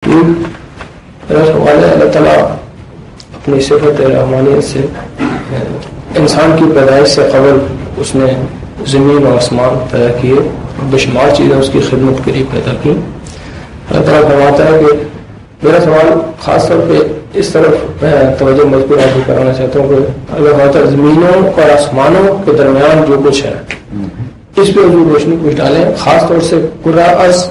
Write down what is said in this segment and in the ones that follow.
میرا سوال ہے، اللہ تعالیٰ اپنی صفت رحمانیت سے انسان کی پیدائش سے قبل اس نے زمین اور آسمان پیدا کیے، بشمار چیزیں اس کی خدمت کے لیے پیدا کی. اللہ تعالیٰ فرماتا ہے کہ میرا سوال خاص طور پہ اس طرف توجہ مذکور آپ کو کرانا چاہتا ہوں کہ اللہ تعالیٰ زمینوں اور آسمانوں کے درمیان جو کچھ ہے اس پہ حضور روشنی کچھ ڈالیں، خاص طور سے قرہ ارض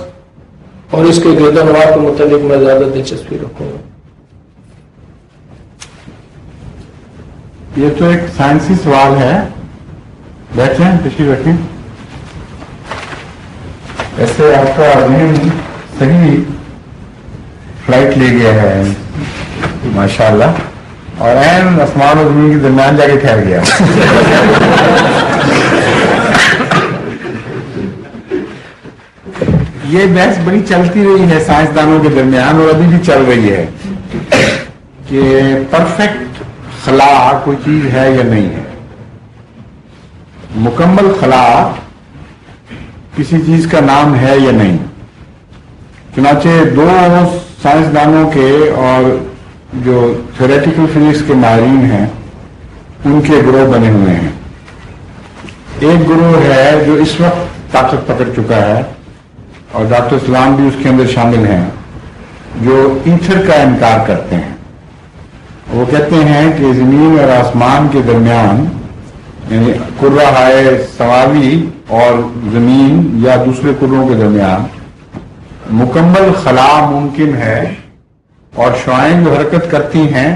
اور اس کے گرد و نواح کے متعلق میں زیادہ دلچسپی رکھوں گا. یہ تو ایک سائنسی سوال ہے. بیٹھیں، تشریف رکھیں. ایسے آپ کا ذہن صحیح فلائٹ لے گیا ہے ماشاءاللہ، اور عین آسمان اور زمین کے درمیان جا کے ٹھہر گیا. یہ بحث بڑی چلتی رہی ہے سائنسدانوں کے درمیان اور ابھی بھی چل رہی ہے کہ پرفیکٹ خلا کوئی چیز ہے یا نہیں ہے. مکمل خلا کسی چیز کا نام ہے یا نہیں. چنانچہ دو سائنسدانوں کے اور جو تھیوریٹیکل فزکس کے ماہرین ہیں ان کے گروہ بنے ہوئے ہیں. ایک گروہ ہے جو اس وقت طاقت پکڑ چکا ہے اور ڈاکٹر اسلام بھی اس کے اندر شامل ہیں، جو ایتھر کا انکار کرتے ہیں. وہ کہتے ہیں کہ زمین اور آسمان کے درمیان، یعنی کرۂ سماوی اور زمین یا دوسرے کروں کے درمیان مکمل خلا ممکن ہے، اور شعاعیں جو حرکت کرتی ہیں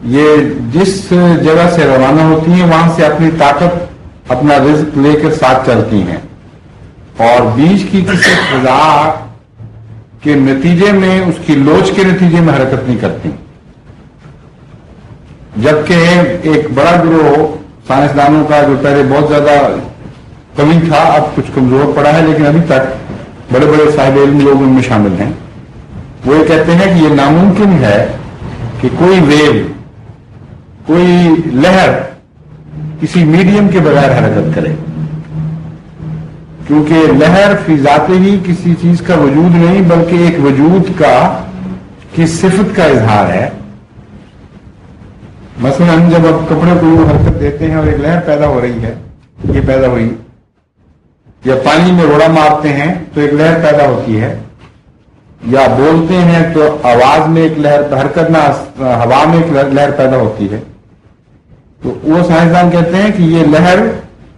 یہ جس جگہ سے روانہ ہوتی ہیں وہاں سے اپنی طاقت، اپنا رزق لے کر ساتھ چلتی ہیں، اور بیچ کی کسی فضا کے نتیجے میں، اس کی لوچ کے نتیجے میں حرکت نہیں کرتی. جبکہ ایک بڑا گروہ سائنسدانوں کا جو پہلے بہت زیادہ کمی تھا اب کچھ کمزور پڑا ہے، لیکن ابھی تک بڑے بڑے صاحب علم لوگ ان میں شامل ہیں، وہ یہ کہتے ہیں کہ یہ ناممکن ہے کہ کوئی ویو، کوئی لہر کسی میڈیم کے بغیر حرکت کرے، کیونکہ لہر فی ذات ہی کسی چیز کا وجود نہیں بلکہ ایک وجود کی صفت کا اظہار ہے. مثلا ہم جب اب کپڑے کو حرکت دیتے ہیں اور ایک لہر پیدا ہو رہی ہے، یہ پیدا ہوئی، یا پانی میں روڑا مارتے ہیں تو ایک لہر پیدا ہوتی ہے، یا بولتے ہیں تو آواز میں ایک لہر، حرکت میں ہوا میں ایک لہر پیدا ہوتی ہے. تو وہ سائنسدان کہتے ہیں کہ یہ لہر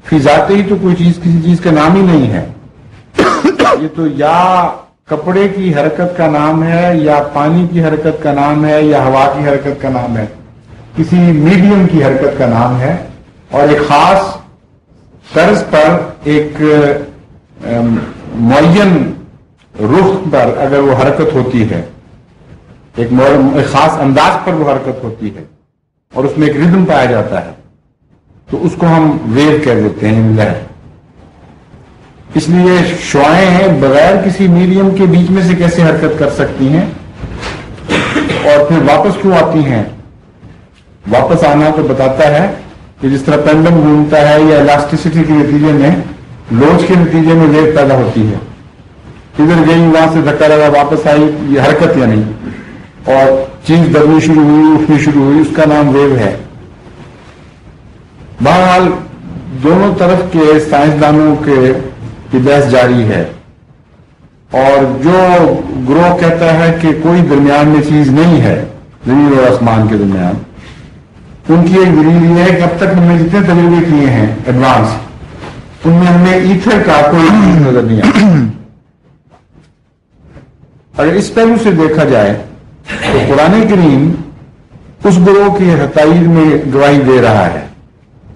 فی ذات ہی تو کوئی چیز کسی چیز کا نام ہی نہیں ہے. یہ تو یا کپڑے کی حرکت کا نام ہے، یا پانی کی حرکت کا نام ہے، یا ہوا کی حرکت کا نام ہے، کسی میڈیم کی حرکت کا نام ہے، اور ایک خاص طرز پر ایک معین رخ پر اگر وہ حرکت ہوتی ہے، ایک خاص انداز پر وہ حرکت ہوتی ہے اور اس میں ایک ردم پایا جاتا ہے، تو اس کو ہم ویو کہہ دیتے ہیں، لہر. اس لیے شعاعیں بغیر کسی میڈیم کے بیچ میں سے کیسے حرکت کر سکتی ہیں اور پھر واپس کیوں آتی ہیں. واپس آنا تو بتاتا ہے کہ جس طرح پینڈم گھومتا ہے یا الاسٹیسٹی کے نتیجے میں، لوچ کے نتیجے میں ویو پیدا ہوتی ہے، ادھر گئی وہاں سے دھکا لگا واپس آئی، یہ حرکت یا نہیں، اور چیز دبنی شروع ہوئی، اٹھنی شروع ہوئی، اس کا نام ویو ہے. بہرحال دونوں طرف کے سائنسدانوں کی بحث جاری ہے، اور جو گروہ کہتا ہے کہ کوئی درمیان میں چیز نہیں ہے زمین اور آسمان کے درمیان، ان کی ایک دلیل یہ ہے کہ اب تک ہم نے جتنے تجربے کیے ہیں ایڈوانس، ان میں ہمیں ایتھر کا کوئی نظر نہیں آتا. اگر اس پہلو سے دیکھا جائے تو قرآن کریم اس گروہ کی تائید میں گواہی دے رہا ہے،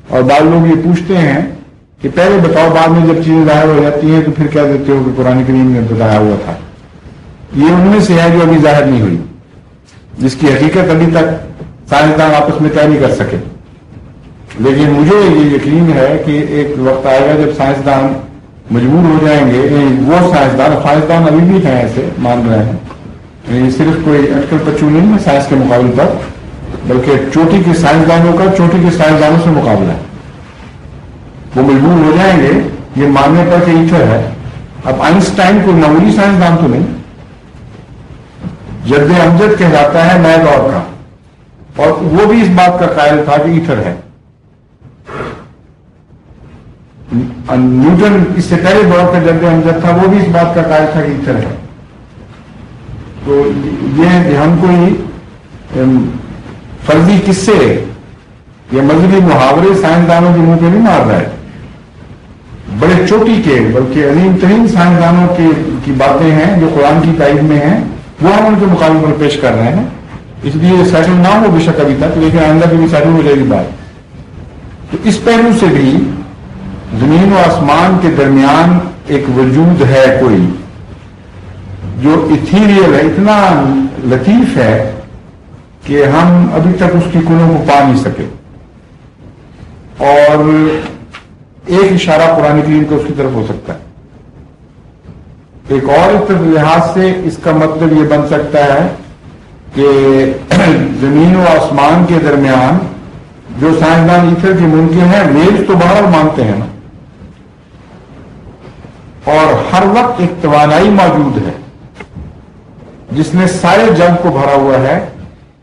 اور بعض لوگ یہ پوچھتے ہیں کہ پہلے بتاؤ، بعد میں جب چیزیں ظاہر ہو جاتی ہیں تو پھر کہہ دیتے ہو کہ قرآن کریم نے بتایا ہوا تھا. یہ ان میں سے ہے جو ابھی ظاہر نہیں ہوئی، جس کی حقیقت ابھی تک سائنسدان آپس میں طے نہیں کر سکے. لیکن مجھے یہ یقین ہے کہ ایک وقت آئے گا جب سائنسدان مجبور ہو جائیں گے، وہ سائنسدان ابھی بھی ہیں ایسے مان رہے ہیں، یہ صرف کوئی اٹکل پچو نہیں ہے سائنس کے مقابلے پر، بلکہ چوٹی کے سائنسدانوں کا چوٹی کے سائنسدانوں سے مقابلہ ہے. وہ مجبور ہو جائیں گے یہ ماننے پر کہ ایتھر ہے. اب آئنسٹائن کوئی معمولی سائنسدان تو نہیں، جد امجد کہلاتا ہے نئے دور کا، اور وہ بھی اس بات کا قائل تھا کہ ایتھر ہے. نیوٹن اس سے پہلے دور کا جد امجد تھا، وہ بھی اس بات کا قائل تھا کہ ایتھر ہے. تو یہ ہم کوئی فرضی قصے یا مذہبی محاورے سائنسدانوں کے منہ پہ نہیں مار رہا ہے، بڑے چوٹی کے بلکہ عظیم ترین سائنسدانوں کی باتیں ہیں جو قرآن کی تائید میں ہیں، وہ ہم ان کے مقابلے پر پیش کر رہے ہیں. اس لیے سیٹل نہ ہو بے شک ابھی تک، لیکن آئندہ بھی سیٹل ہو جائے گی بات. تو اس پہلو سے بھی زمین و آسمان کے درمیان ایک وجود ہے کوئی جو ایتھیریل ہے، اتنا لطیف ہے کہ ہم ابھی تک اس کی کنوں کو پا نہیں سکے. اور ایک اشارہ قرآن کریم کا اس کی طرف ہو سکتا ہے. ایک اور لحاظ سے اس کا مطلب یہ بن سکتا ہے کہ زمین و آسمان کے درمیان جو سائنسدان ایتھر کے منکر ہیں ویوز تو بہرحال مانتے ہیں نا، اور ہر وقت ایک توانائی موجود ہے جس نے سارے جگ کو بھرا ہوا ہے.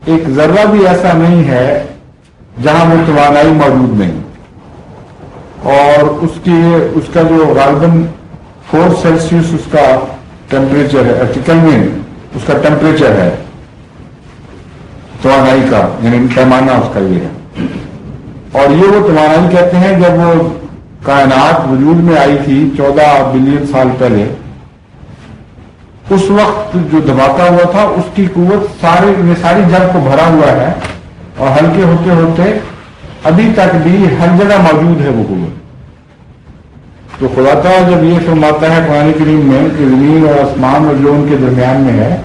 ایک ذرہ بھی ایسا نہیں ہے جہاں وہ توانائی موجود نہیں. اور اس کا جو غالباً 4 سیلسیس اس کا ٹیمپریچر ہے، کیلوین اس کا ٹیمپریچر ہے توانائی کا، یعنی پیمانہ اس کا یہ ہے. اور یہ وہ توانائی کہتے ہیں جب وہ کائنات وجود میں آئی تھی 14 بلین سال پہلے، اس وقت جو دھماکہ ہوا تھا اس کی قوت ساری جگ کو بھرا ہوا ہے، اور ہلکے ہوتے ہوتے ابھی تک بھی ہر جگہ موجود ہے وہ قوت. تو خدا تعالیٰ جب یہ فرماتا ہے قرآن کریم میں کہ زمین اور آسمان اور جو ان کے درمیان میں ہے،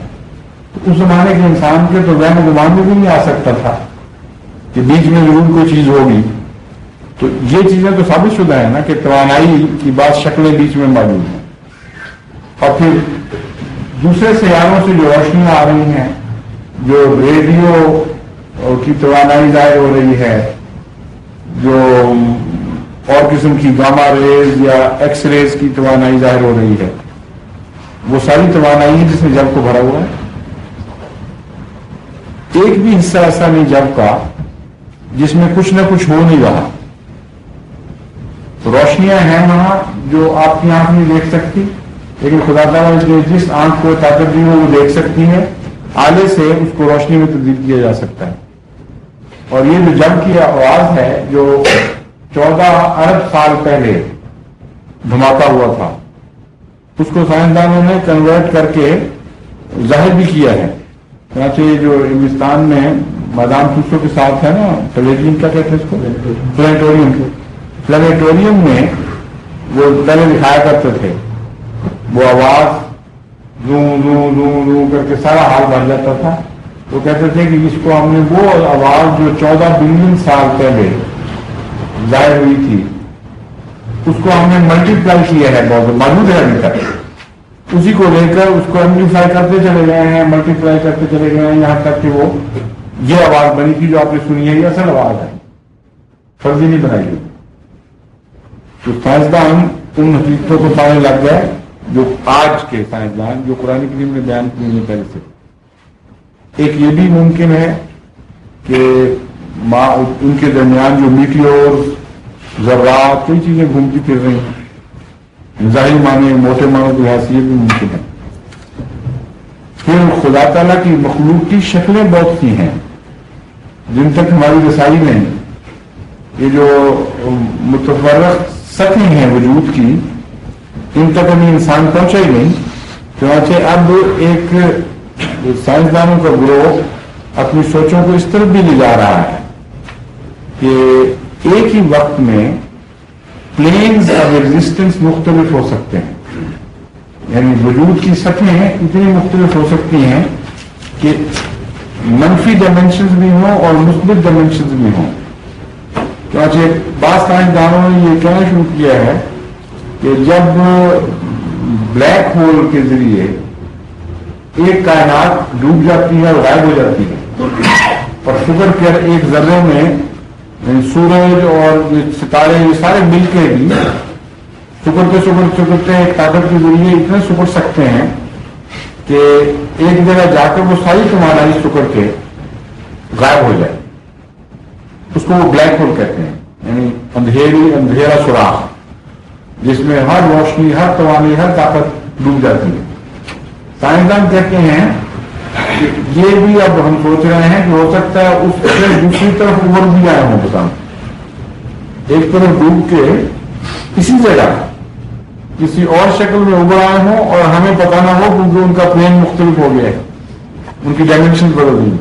تو اس زمانے کے انسان کے تو وہم گمان میں بھی نہیں آ سکتا تھا کہ بیچ میں ضرور کوئی چیز ہوگی. تو یہ چیزیں تو ثابت شدہ ہے نا کہ توانائی کی بعض شکلیں بیچ میں موجود ہیں. اور پھر دوسرے سیاروں سے جو روشنیاں آ رہی ہیں، جو ریڈیو کی توانائی ظاہر ہو رہی ہے، جو اور قسم کی گاما ریز یا ایکس ریز کی توانائی ظاہر ہو رہی ہے، وہ ساری توانائی ہے جس میں جگ کو بھرا ہوا ہے. ایک بھی حصہ ایسا نہیں جگ کا جس میں کچھ نہ کچھ ہو نہیں رہا. تو روشنیاں ہیں وہاں جو آپ کی آنکھ نہیں دیکھ سکتی، لیکن خدا تعالیٰ نے جس آنکھ کو طاقت دی وہ دیکھ سکتی ہے، آلے سے اس کو روشنی میں تبدیل کیا جا سکتا ہے. اور یہ جو جگ کی آواز ہے جو 14 ارب سال پہلے دھماکہ ہوا تھا، اس کو سائنسدانوں نے کنورٹ کر کے ظاہر بھی کیا ہے. چنانچہ جو ہندوستان میں مادام توسو کے ساتھ ہے نا پلیٹین، کیا کہتے ہیں اس کو، پلانیٹوریم میں وہ پہلے دکھایا کرتے تھے، وہ آواز رو رو رو رو کر کے سارا حال بن جاتا تھا. وہ کہتے تھے کہ اس کو ہم نے وہ آواز جو 14 بلین سال پہلے ظاہر ہوئی تھی، اس کو ہم نے ملٹی پلائی کیا ہے، بہت موجود ہے ابھی تک. اسی کو لے کر اس کو ایمپلیفائی کرتے چلے گئے ہیں، ملٹی پلائی کرتے چلے گئے ہیں، یہاں تک کہ وہ یہ آواز بنی تھی جو آپ نے سنی ہے. یہ اصل آواز ہے، فرضی نہیں بنائی گئی. تو سائنسدان ان حقیقتوں کو پانے لگ گئے جو آج کے سائنسدان جو قرآن کریم نے بیان کیے ہیں پہلے سے. ایک یہ بھی ممکن ہے کہ ان کے درمیان جو میٹیور، ذرات، کئی چیزیں گھومتی پھر رہی ہیں، ظاہری معنی موٹے معنوں کی حیثیت بھی ممکن ہے. پھر خدا تعالیٰ کی مخلوق کی شکلیں بہت سی ہیں جن تک ہماری رسائی نہیں. یہ جو متفرق سطحیں ہیں وجود کی، ان تک ابھی انسان پہنچا ہی نہیں. چنانچہ اب ایک سائنسدانوں کا گروہ اپنی سوچوں کو اس طرف بھی لے جا رہا ہے کہ ایک ہی وقت میں پلینز آف ایگزسٹنس مختلف ہو سکتے ہیں. یعنی وجود کی سطحیں اتنی مختلف ہو سکتی ہیں کہ منفی ڈائمینشنز بھی ہوں اور مثبت ڈائمینشنز بھی ہوں. چنانچہ بعض سائنسدانوں نے یہ کہنا شروع کیا ہے کہ جب بلیک ہول کے ذریعے ایک کائنات ڈوب جاتی ہے اور غائب ہو جاتی ہے، اور شکر کر ایک ذرے میں سورج اور ستارے یہ سارے مل کے بھی سکڑتے ایک طاقت کے ذریعے اتنے سکڑ سکتے ہیں کہ ایک جگہ جا کر وہ ساری توانائی سکڑ کے غائب ہو جائے. اس کو وہ بلیک ہول کہتے ہیں، یعنی اندھیرا سوراخ جس میں ہر روشنی، ہر توانائی، ہر طاقت ڈوب جاتی ہے. سائنسدان کہتے ہیں کہ یہ بھی اب ہم سوچ رہے ہیں کہ ہو سکتا ہے اس سے دوسری طرف ابھر بھی آئے ہوں بتاؤں، ایک طرف ڈوب کے اسی جگہ کسی اور شکل میں ابھر آئے ہوں اور ہمیں پتا نہ ہو کیونکہ ان کا پلین مختلف ہو گیا ہے، ان کی ڈائمینشن بدل گئی.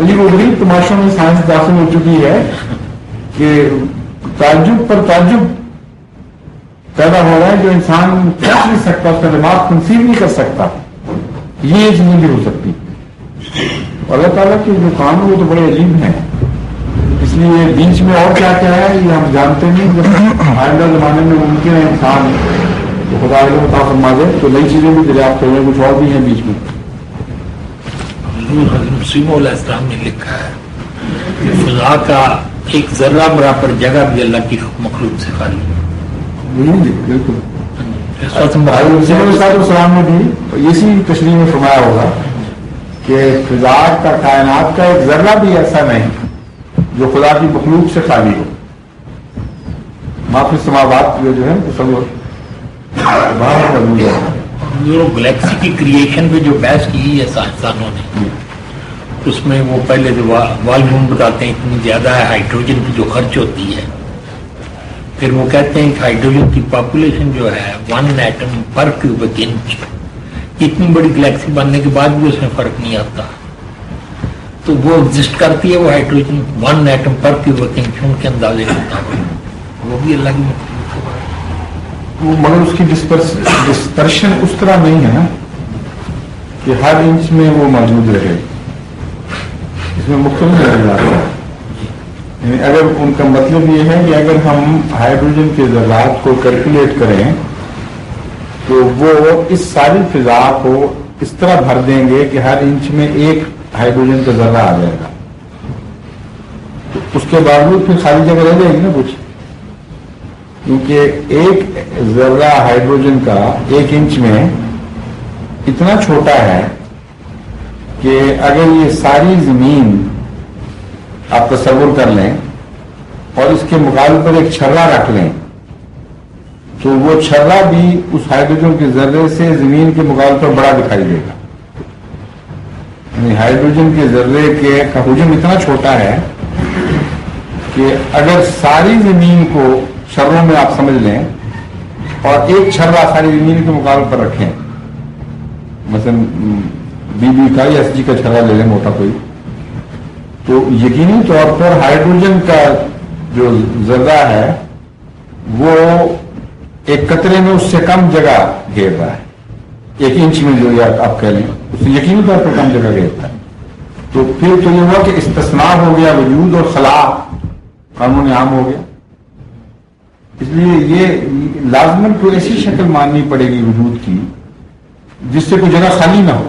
عجیب و غریب تماشوں میں سائنس داخل ہو چکی ہے کہ تعجب پر تعجب پیدا ہو رہا ہے جو انسان سوچ نہیں سکتا، اس کا دماغ کنسیو نہیں کر سکتا. یہ چیزیں بھی ہو سکتی. اللہ تعالیٰ کے جو کام ہے وہ تو بڑے عجیب ہیں. اس لیے بیچ میں اور کیا کیا ہے یہ ہم جانتے نہیں. جب آئندہ زمانے میں ممکن ہے انسان تو خدا علم عطا فرما دے تو نئی چیزیں بھی دریافت کریں، کچھ اور بھی ہیں بیچ میں. حضرت مسیم علیہ السلام نے لکھا ہے کہ فضا کا ایک ذرہ برابر جگہ بھی اللہ کی مخلوق سے خالی ہے. بالکل السلام نے بھی اسی تشریح میں فرمایا ہوگا کہ فضا کا، کائنات کا ایک ذرہ بھی ایسا نہیں جو خدا کی مخلوق سے خالی ہو. معافی سماوات جو ہے باہر موجود ہے. گلیکسی کی کریشن پہ جو بحث کی ہے سائنسدانوں نے، اس میں وہ پہلے جو والیوم بتاتے ہیں اتنی زیادہ ہے ہائیڈروجن کی جو خرچ ہوتی ہے، پھر وہ کہتے ہیں کہ ہائیڈروجن کی پاپولیشن جو ہے 1 ایٹم پر کیوبک انچ، اتنی بڑی گلیکسی بننے کے بعد بھی اس میں فرق نہیں آتا. تو وہ ایگزسٹ کرتی ہے وہ ہائیڈروجن 1 ایٹم پر کیوبک انچ ان کے اندازے کے مطابق، وہ بھی اللہ کی مخلوق ہے. مگر اس کی ڈسپرشن اس طرح نہیں ہے نا کہ ہر انچ میں وہ موجود رہے. اس میں مختلف نظر آتا ہے. یعنی اگر ان کا مطلب یہ ہے کہ اگر ہم ہائیڈروجن کے ذرات کو کیلکولیٹ کریں تو وہ اس ساری فضا کو اس طرح بھر دیں گے کہ ہر انچ میں ایک ہائیڈروجن کا ذرہ آ جائے گا. تو اس کے باوجود پھر خالی جگہ رہ جائے گی نا کچھ، کیونکہ ایک ذرہ ہائیڈروجن کا 1 انچ میں اتنا چھوٹا ہے کہ اگر یہ ساری زمین آپ تصور کر لیں اور اس کے مقابلے پر ایک چھرا رکھ لیں تو وہ چھرا بھی اس ہائیڈروجن کے ذرے سے زمین کے مقابلے پر بڑا دکھائی دے گا. یعنی ہائیڈروجن کے ذرے کا حجم اتنا چھوٹا ہے کہ اگر ساری زمین کو چھروں میں آپ سمجھ لیں اور ایک چھرا ساری زمین کے مقابلے پر رکھیں، مثلا BB کا یا SG کا چھرا لے لیں موٹا کوئی، تو یقینی طور پر ہائیڈروجن کا جو ذرہ ہے وہ ایک قطرے میں اس سے کم جگہ گھیر رہا ہے. 1 انچ میں جو آپ کہہ لیں اس سے یقینی طور پر کم جگہ گھیرتا ہے. تو پھر تو یہ ہوا کہ استثناء ہو گیا وجود اور خلا قانون عام ہو گیا. اس لیے یہ لازماً کوئی ایسی شکل ماننی پڑے گی وجود کی جس سے کوئی جگہ خالی نہ ہو.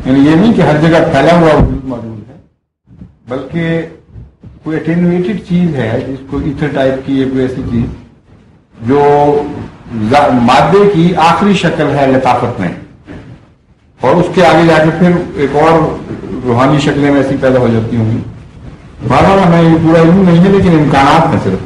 یعنی یہ نہیں کہ ہر جگہ پھیلا ہوا وجود موجود ہے، بلکہ کوئی اٹینویٹڈ چیز ہے جس کو ایتھر ٹائپ کی، کوئی ایسی چیز جو مادے کی آخری شکل ہے لطافت میں، اور اس کے آگے جا کے پھر ایک اور روحانی شکلیں ایسی پیدا ہو جاتی ہوں گی. بہرحال ہمیں یہ پورا علم نہیں ہے لیکن امکانات ہیں صرف.